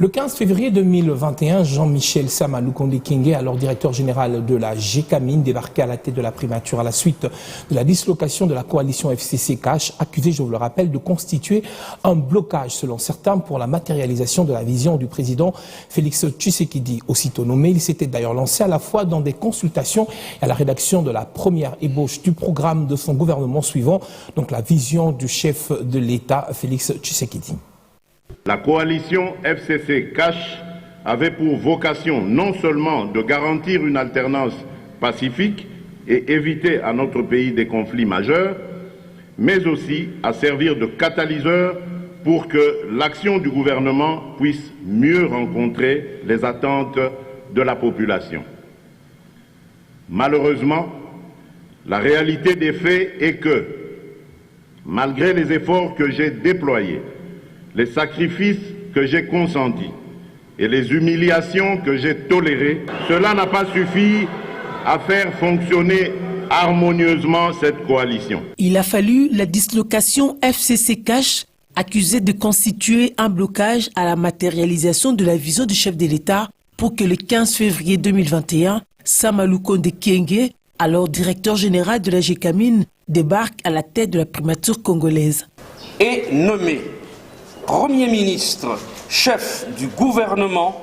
Le 15 février 2021, Jean-Michel Sama Lukonde Kyenge, alors directeur général de la GECAMINE, débarqué à la tête de la primature à la suite de la dislocation de la coalition FCC Cash, accusé, je vous le rappelle, de constituer un blocage, selon certains, pour la matérialisation de la vision du président Félix Tshisekedi. Aussitôt nommé, il s'était d'ailleurs lancé à la fois dans des consultations et à la rédaction de la première ébauche du programme de son gouvernement suivant, donc la vision du chef de l'État, Félix Tshisekedi. La coalition FCC Cash avait pour vocation non seulement de garantir une alternance pacifique et éviter à notre pays des conflits majeurs, mais aussi à servir de catalyseur pour que l'action du gouvernement puisse mieux rencontrer les attentes de la population. Malheureusement, la réalité des faits est que, malgré les efforts que j'ai déployés, les sacrifices que j'ai consentis et les humiliations que j'ai tolérées, cela n'a pas suffi à faire fonctionner harmonieusement cette coalition. Il a fallu la dislocation FCC Cash, accusée de constituer un blocage à la matérialisation de la vision du chef de l'État pour que le 15 février 2021, Sama Lukonde Kyenge, alors directeur général de la GECAMINE, débarque à la tête de la primature congolaise. Et nommé Premier ministre, chef du gouvernement,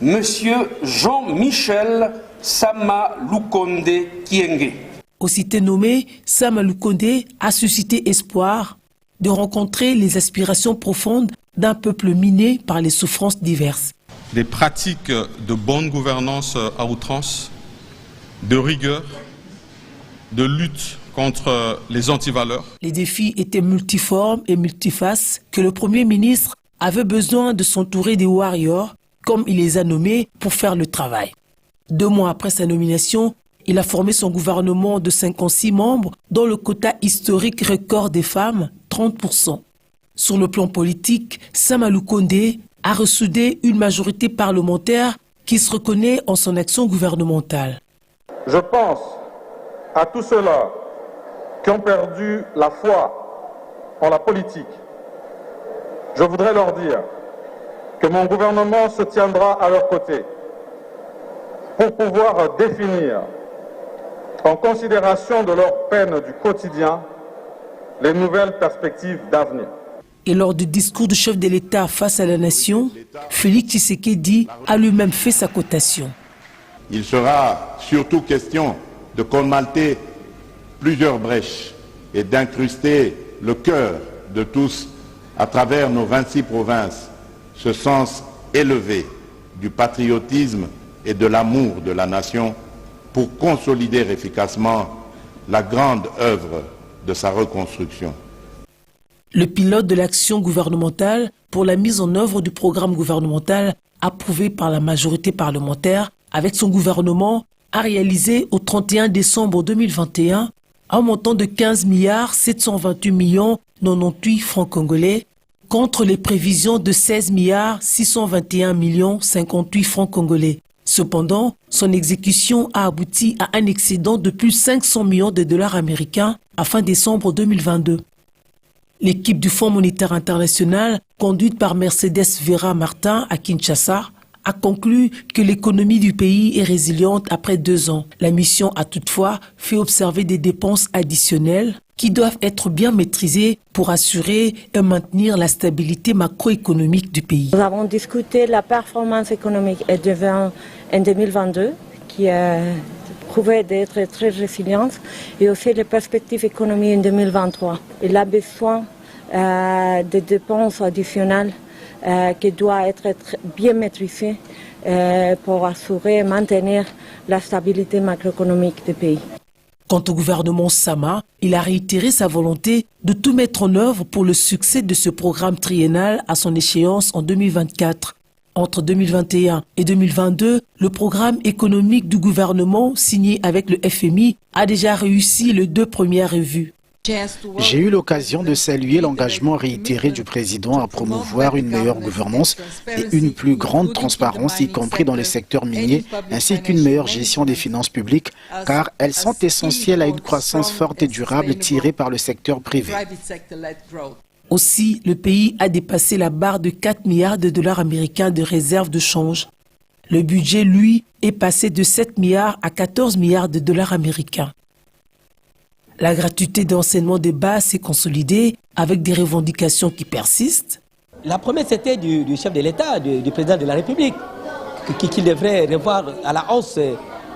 Monsieur Jean-Michel Sama Lukonde Kyenge. Aussitôt nommé, Sama Lukonde a suscité espoir de rencontrer les aspirations profondes d'un peuple miné par les souffrances diverses. Des pratiques de bonne gouvernance à outrance, de rigueur, de lutte contre les antivaleurs. Les défis étaient multiformes et multifaces que le Premier ministre avait besoin de s'entourer des warriors, comme il les a nommés, pour faire le travail. 2 mois après sa nomination, il a formé son gouvernement de 56 membres, dont le quota historique record des femmes, 30%. Sur le plan politique, Sama Lukonde a ressoudé une majorité parlementaire qui se reconnaît en son action gouvernementale. Je pense à tous ceux-là qui ont perdu la foi en la politique. Je voudrais leur dire que mon gouvernement se tiendra à leur côté pour pouvoir définir, en considération de leur peine du quotidien, les nouvelles perspectives d'avenir. Et lors du discours du chef de l'État face à la nation, Félix Tshisekedi a lui-même fait sa cotation. Il sera surtout question de colmater plusieurs brèches et d'incruster le cœur de tous à travers nos 26 provinces ce sens élevé du patriotisme et de l'amour de la nation pour consolider efficacement la grande œuvre de sa reconstruction. Le pilote de l'action gouvernementale pour la mise en œuvre du programme gouvernemental approuvé par la majorité parlementaire avec son gouvernement a réalisé au 31 décembre 2021 un montant de 15 728 98 francs congolais contre les prévisions de 16 621 58 francs congolais. Cependant, son exécution a abouti à un excédent de plus de 500 millions de dollars américains à fin décembre 2022. L'équipe du Fonds monétaire international, conduite par Mercedes Vera Martin à Kinshasa, a conclu que l'économie du pays est résiliente après 2 ans. La mission a toutefois fait observer des dépenses additionnelles qui doivent être bien maîtrisées pour assurer et maintenir la stabilité macroéconomique du pays. Nous avons discuté la performance économique en 2022 qui a prouvé d'être très résiliente et aussi les perspectives économiques en 2023. Il a besoin de dépenses additionnelles qui doit être bien maîtrisé pour assurer et maintenir la stabilité macroéconomique du pays. Quant au gouvernement Sama, il a réitéré sa volonté de tout mettre en œuvre pour le succès de ce programme triennal à son échéance en 2024. Entre 2021 et 2022, le programme économique du gouvernement signé avec le FMI a déjà réussi les 2 premières revues. J'ai eu l'occasion de saluer l'engagement réitéré du président à promouvoir une meilleure gouvernance et une plus grande transparence, y compris dans le secteur minier, ainsi qu'une meilleure gestion des finances publiques, car elles sont essentielles à une croissance forte et durable tirée par le secteur privé. Aussi, le pays a dépassé la barre de 4 milliards de dollars américains de réserves de change. Le budget, lui, est passé de 7 milliards à 14 milliards de dollars américains. La gratuité d'enseignement de base s'est consolidée avec des revendications qui persistent. La promesse était du chef de l'État, du président de la République, qu'il devrait revoir à la hausse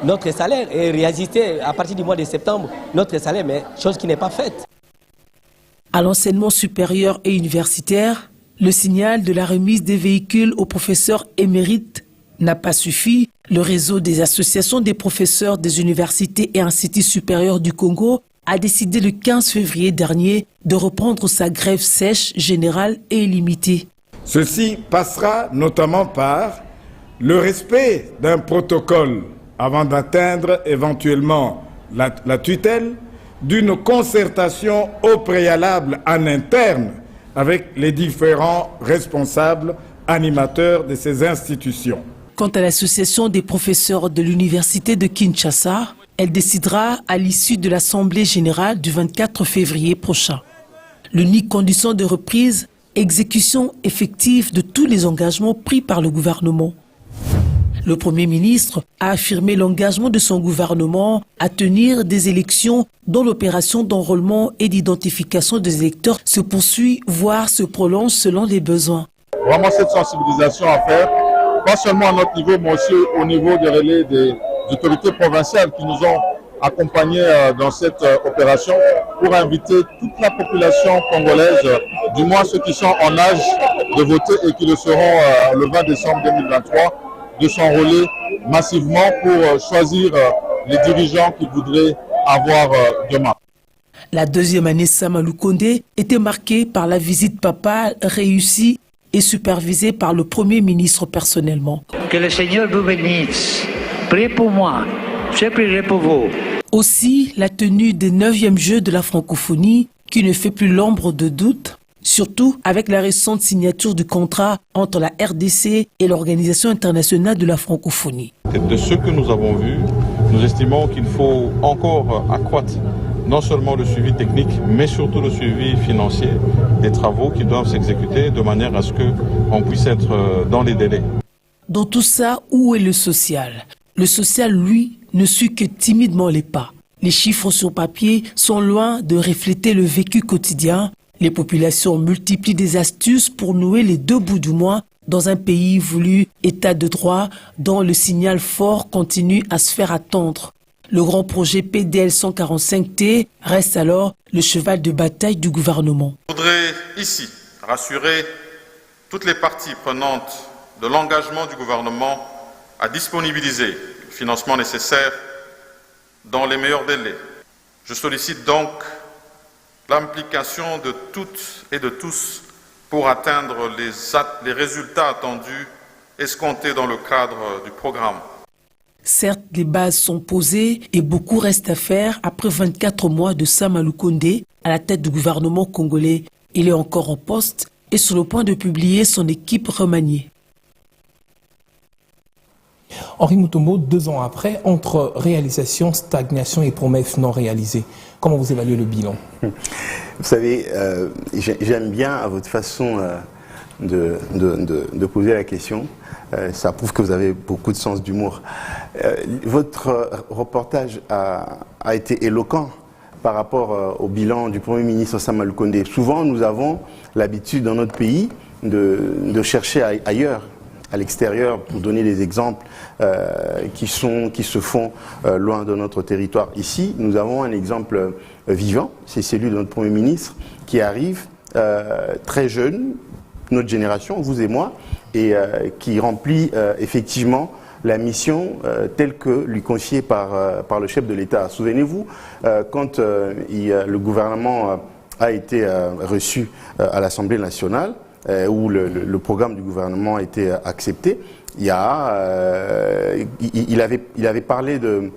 notre salaire et réajuster à partir du mois de septembre notre salaire, mais chose qui n'est pas faite. À l'enseignement supérieur et universitaire, le signal de la remise des véhicules aux professeurs émérites n'a pas suffi. Le réseau des associations des professeurs des universités et instituts supérieurs du Congo a décidé le 15 février dernier de reprendre sa grève sèche, générale et illimitée. Ceci passera notamment par le respect d'un protocole avant d'atteindre éventuellement la tutelle, d'une concertation au préalable en interne avec les différents responsables animateurs de ces institutions. Quant à l'association des professeurs de l'université de Kinshasa, elle décidera à l'issue de l'Assemblée générale du 24 février prochain. L'unique condition de reprise, exécution effective de tous les engagements pris par le gouvernement. Le Premier ministre a affirmé l'engagement de son gouvernement à tenir des élections dont l'opération d'enrôlement et d'identification des électeurs se poursuit, voire se prolonge selon les besoins. Vraiment cette sensibilisation à faire, pas seulement à notre niveau, mais aussi au niveau des relais des autorités provinciales qui nous ont accompagnés dans cette opération pour inviter toute la population congolaise, du moins ceux qui sont en âge de voter et qui le seront le 20 décembre 2023, de s'enrôler massivement pour choisir les dirigeants qu'ils voudraient avoir demain. La deuxième année Sama Lukonde était marquée par la visite papale réussie et supervisée par le Premier ministre personnellement. Que le Seigneur vous bénisse. Priez pour moi, je prierai pour vous. Aussi, la tenue des 9e Jeux de la francophonie, qui ne fait plus l'ombre de doute, surtout avec la récente signature du contrat entre la RDC et l'Organisation internationale de la francophonie. De ce que nous avons vu, nous estimons qu'il faut encore accroître non seulement le suivi technique, mais surtout le suivi financier des travaux qui doivent s'exécuter de manière à ce qu'on puisse être dans les délais. Dans tout ça, où est le social? Le social, lui, ne suit que timidement les pas. Les chiffres sur papier sont loin de refléter le vécu quotidien. Les populations multiplient des astuces pour nouer les deux bouts du mois dans un pays voulu état de droit dont le signal fort continue à se faire attendre. Le grand projet PDL 145T reste alors le cheval de bataille du gouvernement. Je voudrais ici rassurer toutes les parties prenantes de l'engagement du gouvernement à disponibiliser le financement nécessaire dans les meilleurs délais. Je sollicite donc l'implication de toutes et de tous pour atteindre les résultats attendus, escomptés dans le cadre du programme. Certes, les bases sont posées et beaucoup reste à faire après 24 mois de Sama Lukonde à la tête du gouvernement congolais. Il est encore en poste et sur le point de publier son équipe remaniée. Henri Mutombo, 2 ans après, entre réalisation, stagnation et promesses non réalisées, comment vous évaluez le bilan? Vous savez, j'aime bien à votre façon de poser la question. Ça prouve que vous avez beaucoup de sens d'humour. Votre reportage a été éloquent par rapport au bilan du Premier ministre Sama Lukonde. Souvent, nous avons l'habitude dans notre pays de chercher ailleurs, à l'extérieur, pour donner des exemples qui se font loin de notre territoire. Ici, nous avons un exemple vivant, c'est celui de notre Premier ministre qui arrive très jeune, notre génération, vous et moi, et qui remplit effectivement la mission telle que lui confiée par le chef de l'État. Souvenez-vous, quand le gouvernement a été reçu à l'Assemblée nationale, où le programme du gouvernement a été accepté, il avait parlé de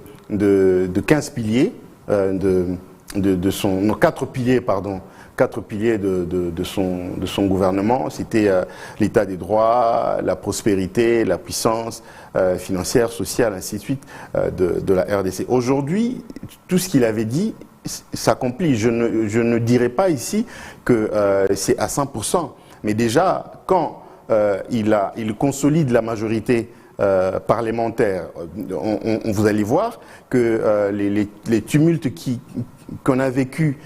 15 piliers, non, 4 piliers, pardon, 4 piliers de son gouvernement. C'était l'état des droits, la prospérité, la puissance financière, sociale, ainsi de suite, de la RDC. Aujourd'hui, tout ce qu'il avait dit s'accomplit. Je ne dirais pas ici que c'est à 100%, mais déjà, quand il consolide la majorité parlementaire, vous allez voir que les tumultes qu'on a vécu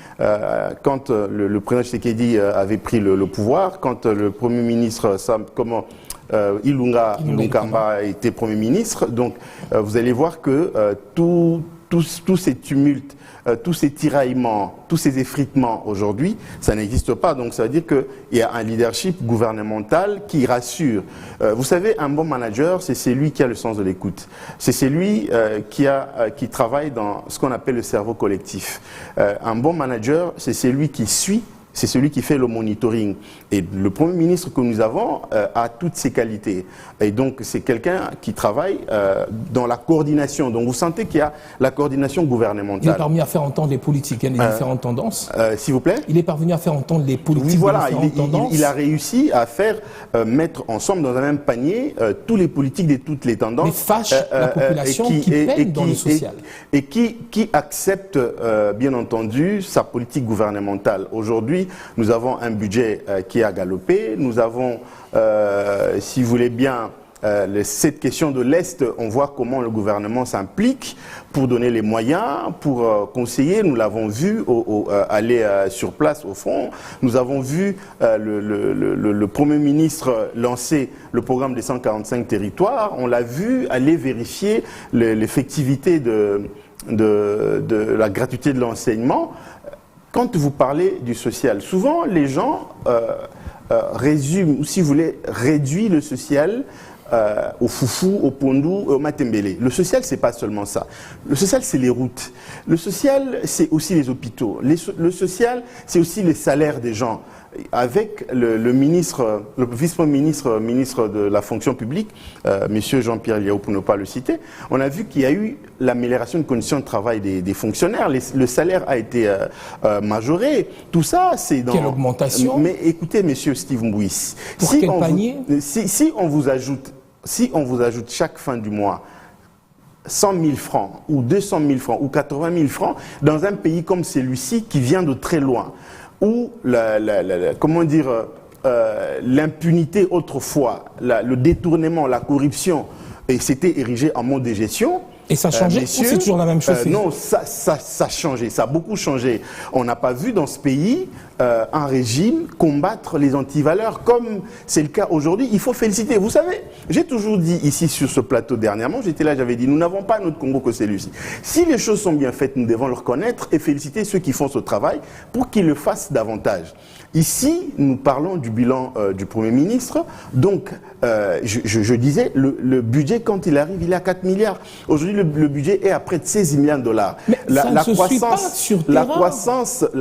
quand le président Tshisekedi avait pris le pouvoir, quand le Premier ministre Ilunga Nkamba était Premier ministre, donc vous allez voir que tous ces tumultes, tous ces tiraillements, tous ces effritements aujourd'hui, ça n'existe pas. Donc ça veut dire qu'il y a un leadership gouvernemental qui rassure. Vous savez, un bon manager, c'est celui qui a le sens de l'écoute. C'est celui qui travaille dans ce qu'on appelle le cerveau collectif. Un bon manager, c'est celui qui suit. C'est celui qui fait le monitoring. Et le Premier ministre que nous avons a toutes ces qualités. Et donc, c'est quelqu'un qui travaille dans la coordination. Donc, vous sentez qu'il y a la coordination gouvernementale. Il est parvenu à faire entendre les politiques, les différentes tendances. S'il vous plaît ? Il est parvenu à faire entendre les politiques, oui, voilà, des différentes tendances. Il a réussi à faire mettre ensemble dans un même panier tous les politiques de toutes les tendances. Mais fâche la population qui peine dans le social. Et qui accepte, bien entendu, sa politique gouvernementale. Aujourd'hui, nous avons un budget qui a galopé. Nous avons, si vous voulez bien, cette question de l'Est, on voit comment le gouvernement s'implique pour donner les moyens, pour conseiller. Nous l'avons vu aller sur place au front. Nous avons vu le Premier ministre lancer le programme des 145 territoires. On l'a vu aller vérifier l'effectivité de la gratuité de l'enseignement. Quand vous parlez du social, souvent les gens résument, ou si vous voulez, réduisent le social au foufou, au pondou, au matembele. Le social, c'est pas seulement ça. Le social, c'est les routes. Le social, c'est aussi les hôpitaux. Le social, c'est aussi les salaires des gens. Avec le vice-premier ministre de la fonction publique, monsieur Jean-Pierre Liao, pour ne pas le citer, on a vu qu'il y a eu l'amélioration des conditions de travail des fonctionnaires. Le salaire a été majoré. Tout ça, c'est dans... Quelle augmentation? Mais écoutez, monsieur Steve Mbouis, si on vous ajoute chaque fin du mois 100 000 francs ou 200 000 francs ou 80 000 francs dans un pays comme celui-ci qui vient de très loin, où l'impunité autrefois, le détournement, la corruption, et c'était érigé en mode de gestion. Et ça a changé ou c'est toujours la même chose? Non, ça a changé, ça a beaucoup changé. On n'a pas vu dans ce pays un régime combattre les antivaleurs comme c'est le cas aujourd'hui. Il faut féliciter. Vous savez, j'ai toujours dit ici sur ce plateau dernièrement, j'étais là, j'avais dit, nous n'avons pas notre Congo que celui-ci. Si les choses sont bien faites, nous devons le reconnaître et féliciter ceux qui font ce travail pour qu'ils le fassent davantage. Ici, nous parlons du bilan du Premier ministre. Donc, je disais, le budget, quand il arrive, il est à 4 milliards. Aujourd'hui, le budget est à près de 16 milliards de dollars. Mais la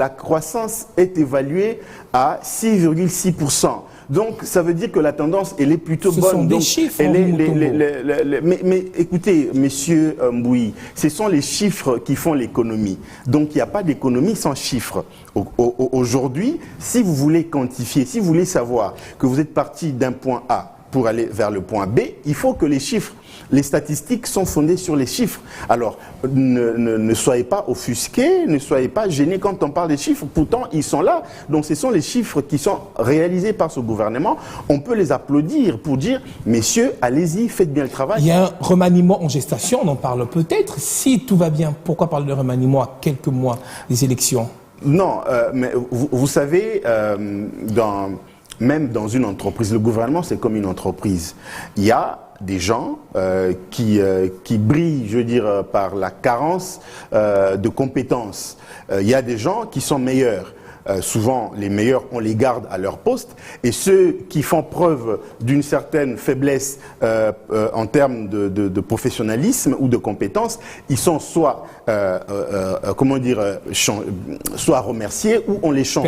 croissance est évaluée à 6,6%. Donc, ça veut dire que la tendance, elle est plutôt bonne. Ce sont des chiffres. Mais écoutez, monsieur Mboui, ce sont les chiffres qui font l'économie. Donc, il n'y a pas d'économie sans chiffres. Aujourd'hui, si vous voulez quantifier, si vous voulez savoir que vous êtes parti d'un point A pour aller vers le point B, il faut que les chiffres, les statistiques sont fondées sur les chiffres. Alors, ne soyez pas offusqués, ne soyez pas gênés quand on parle des chiffres. Pourtant, ils sont là. Donc, ce sont les chiffres qui sont réalisés par ce gouvernement. On peut les applaudir pour dire, messieurs, allez-y, faites bien le travail. Il y a un remaniement en gestation, on en parle peut-être. Si tout va bien, pourquoi parler de remaniement à quelques mois des élections? Non, mais vous savez, même dans une entreprise, le gouvernement, c'est comme une entreprise. Il y a des gens qui brillent, je veux dire, par la carence de compétences. Il y a des gens qui sont meilleurs. Souvent, les meilleurs, on les garde à leur poste. Et ceux qui font preuve d'une certaine faiblesse en termes de professionnalisme ou de compétences, ils sont soit, soit remerciés ou on les change.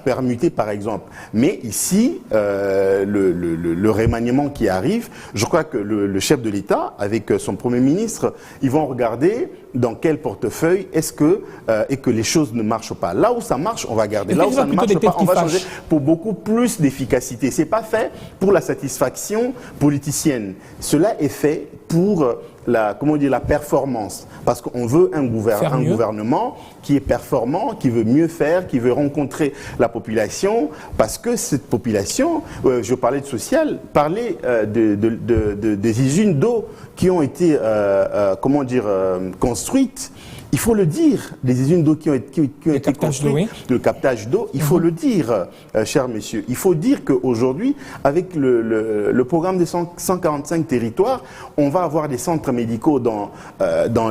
Permutés, par exemple. Mais ici, le remaniement qui arrive, je crois que le chef de l'État, avec son Premier ministre, ils vont regarder dans quel portefeuille est-ce que et que les choses ne marchent pas. Là où ça marche, on va garder. Là où ça ne marche pas, on va changer pour beaucoup plus d'efficacité. C'est pas fait pour la satisfaction politicienne. Cela est fait pour la performance. Parce qu'on veut un gouvernement qui est performant, qui veut mieux faire, qui veut rencontrer la population, parce que cette population, je parlais de social, parlait des usines d'eau qui ont été, construites. Il faut le dire, les usines d'eau qui ont été construites, le captage d'eau, il faut le dire, chers messieurs. Il faut dire qu'aujourd'hui, avec le programme des 145 territoires, on va avoir des centres médicaux dans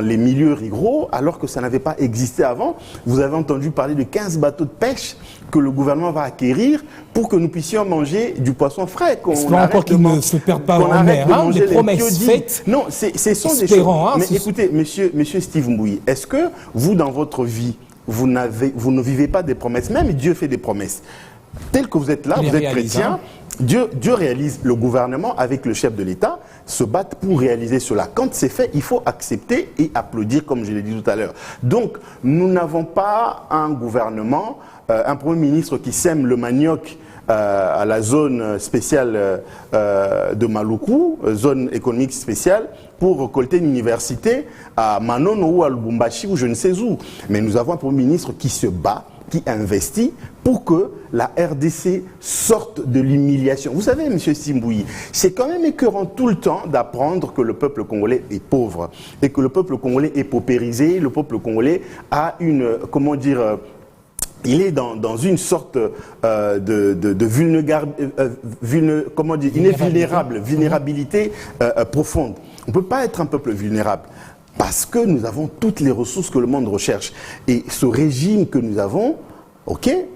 les milieux ruraux, alors que ça n'avait pas existé avant. Vous avez entendu parler de 15 bateaux de pêche que le gouvernement va acquérir pour que nous puissions manger du poisson frais. Encore qu'ils ne se perdent pas en mer, les promesses faites. Non, ce sont des choses. Mais écoutez, monsieur Steve Mbouyi, est-ce que vous, dans votre vie, vous ne vivez pas des promesses? Même Dieu fait des promesses. Tel que vous êtes là, vous êtes chrétien, Dieu réalise. Le gouvernement, avec le chef de l'État, se battent pour réaliser cela. Quand c'est fait, il faut accepter et applaudir, comme je l'ai dit tout à l'heure. Donc, nous n'avons pas un gouvernement, un Premier ministre qui sème le manioc à la zone spéciale de Maluku, zone économique spéciale, pour récolter une université à Manono ou à Lubumbashi ou je ne sais où. Mais nous avons un Premier ministre qui se bat, qui investit pour que la RDC sorte de l'humiliation. Vous savez, M. Simbouyi, c'est quand même écœurant tout le temps d'apprendre que le peuple congolais est pauvre et que le peuple congolais est paupérisé, le peuple congolais a une, il est dans une sorte vulnérabilité profonde. On ne peut pas être un peuple vulnérable parce que nous avons toutes les ressources que le monde recherche. Et ce régime que nous avons,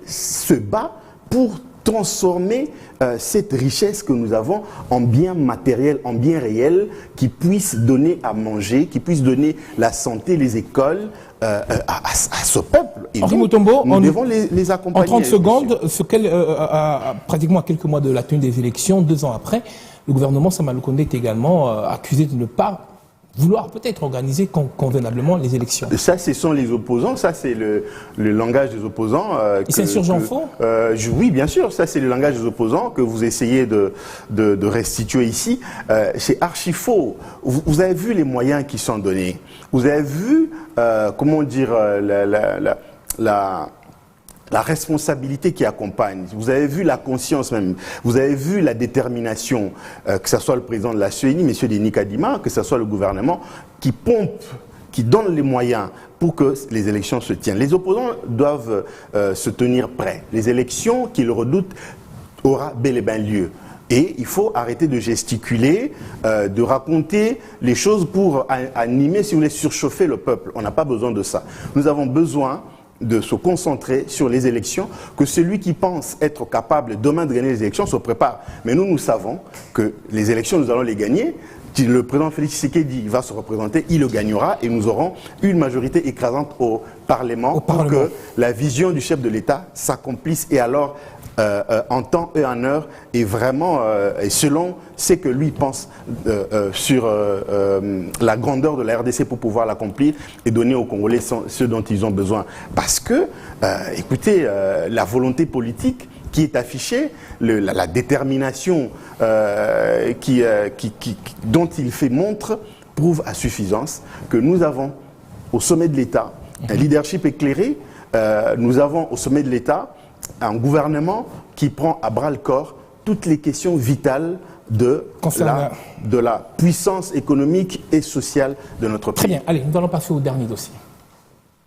se bat pour transformer cette richesse que nous avons en biens matériels, en biens réels, qui puissent donner à manger, qui puissent donner la santé, les écoles, à ce peuple. Et Henri Mutombo, nous devons les accompagner. En 30 secondes, pratiquement à quelques mois de la tenue des élections, 2 ans après, le gouvernement Sama Lukonde est également accusé de ne pas vouloir peut-être organiser convenablement les élections. Ça, ce sont les opposants, ça c'est le langage des opposants. Et c'est insurgent faux oui, bien sûr, ça c'est le langage des opposants que vous essayez de restituer ici. C'est archi faux. Vous avez vu les moyens qui sont donnés. Vous avez vu, la responsabilité qui accompagne, vous avez vu la conscience même, vous avez vu la détermination, que ce soit le président de la CENI, M. Denis Kadima, que ce soit le gouvernement, qui pompe, qui donne les moyens pour que les élections se tiennent. Les opposants doivent se tenir prêts. Les élections qu'ils redoutent aura bel et bien lieu. Et il faut arrêter de gesticuler, de raconter les choses pour animer, si vous voulez, surchauffer le peuple. On n'a pas besoin de ça. Nous avons besoin de se concentrer sur les élections, que celui qui pense être capable demain de gagner les élections se prépare. Mais nous savons que les élections, nous allons les gagner. Si le président Félix Tshisekedi va se représenter, il le gagnera et nous aurons une majorité écrasante au Parlement pour que la vision du chef de l'État s'accomplisse et alors en temps et en heure et vraiment et selon ce que lui pense sur la grandeur de la RDC pour pouvoir l'accomplir et donner aux Congolais ce dont ils ont besoin. Parce que, écoutez, la volonté politique qui est affichée, la détermination dont il fait montre, prouve à suffisance que nous avons au sommet de l'État un leadership éclairé, nous avons au sommet de l'État un gouvernement qui prend à bras-le-corps toutes les questions vitales de la puissance économique et sociale de notre pays. Très bien, allez, nous allons passer au dernier dossier.